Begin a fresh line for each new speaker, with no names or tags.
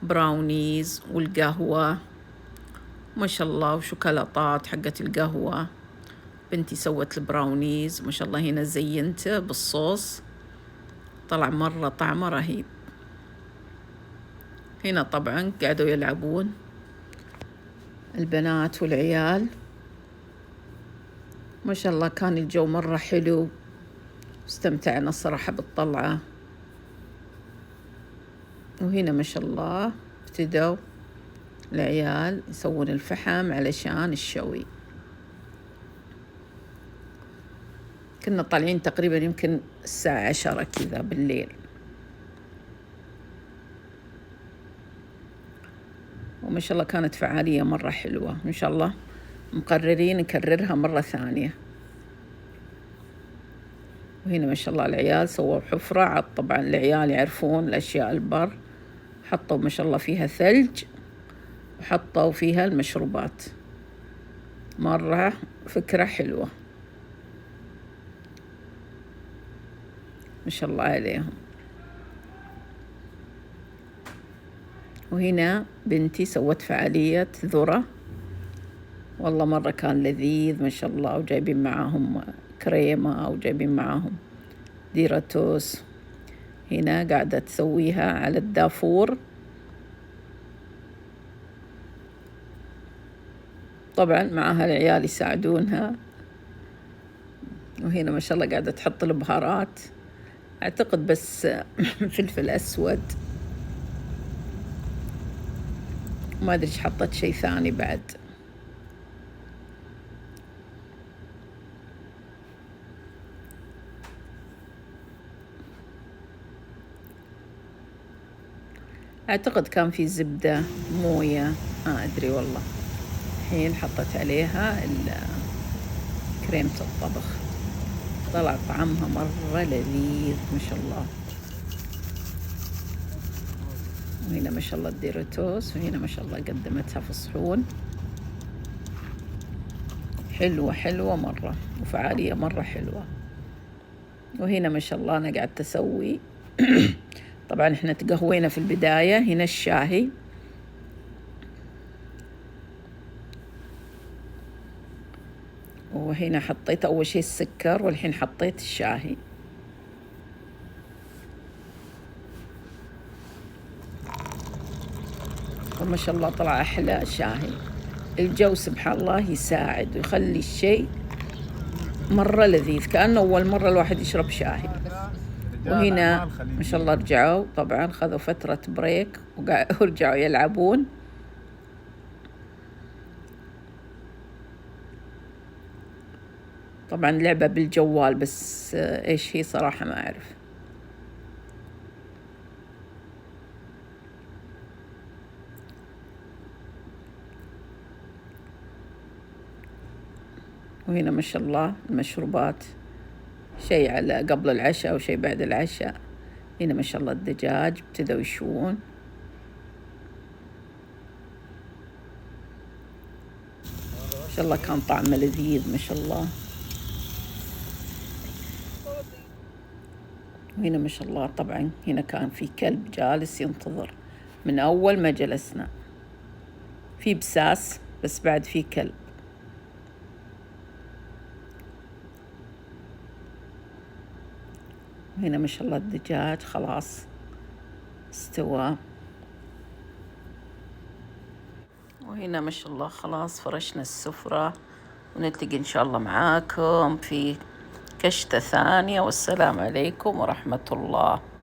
براونيز والقهوة ما شاء الله، وشوكولاتات حقت القهوة. بنتي سوت البراونيز ما شاء الله، هنا زينته بالصوص، طلع مرة طعمه رهيب. هنا طبعا قعدوا يلعبون البنات والعيال ما شاء الله، كان الجو مرة حلو، استمتعنا الصراحة بالطلعة. وهنا ما شاء الله ابتدوا العيال يسوون الفحم علشان الشوي. كنا طالعين تقريبا يمكن الساعة 10 كذا بالليل. وما شاء الله كانت فعالية مرة حلوة، إن شاء الله مقررين نكررها مرة ثانية. وهنا ما شاء الله العيال سووا حفرة، طبعا العيال يعرفون الأشياء البر، حطوا ما شاء الله فيها ثلج وحطوا فيها المشروبات، مرة فكرة حلوة ما شاء الله عليهم. وهنا بنتي سوت فعالية ذرة، والله مرة كان لذيذ ما شاء الله، وجايبين معاهم كريمة وجايبين معاهم ديراتوس. هنا قاعدة تسويها على الدافور، طبعا معها العيال يساعدونها. وهنا ما شاء الله قاعدة تحط البهارات، أعتقد بس فلفل أسود، ما أدري إيش حطت شيء ثاني بعد. أعتقد كان في زبدة موية، ما أدري والله. الحين حطت عليها كريمة الطبخ، طلع طعمها مرة لذيذ ما شاء الله. وهنا ما شاء الله الديرتوس، وهنا ما شاء الله قدمتها في صحون، حلوة حلوة مرة، وفعالية مرة حلوة. وهنا ما شاء الله أنا قاعدة أسوي طبعا إحنا تقهوينا في البداية. هنا الشاهي، وهنا حطيت أول شيء السكر، والحين حطيت الشاهي. وما شاء الله طلع أحلى شاهي. الجو سبحان الله يساعد ويخلي الشيء مرة لذيذ، كأنه أول مرة الواحد يشرب شاهي. وهنا ما شاء الله رجعوا، طبعا خذوا فترة بريك ورجعوا يلعبون. طبعا لعبة بالجوال، بس إيش هي صراحة ما أعرف. وهنا ما شاء الله المشروبات، شيء على قبل العشاء وشيء بعد العشاء. هنا ما شاء الله الدجاج ابتدوا يشوون. ما شاء الله كان طعمه لذيذ ما شاء الله. وهنا ما شاء الله طبعا هنا كان في كلب جالس ينتظر من أول ما جلسنا، في بساس بس بعد في كلب. هنا ما شاء الله الدجاج خلاص استوى. وهنا ما شاء الله خلاص فرشنا السفرة، ونلتقي إن شاء الله معاكم في كشتة ثانية، والسلام عليكم ورحمة الله.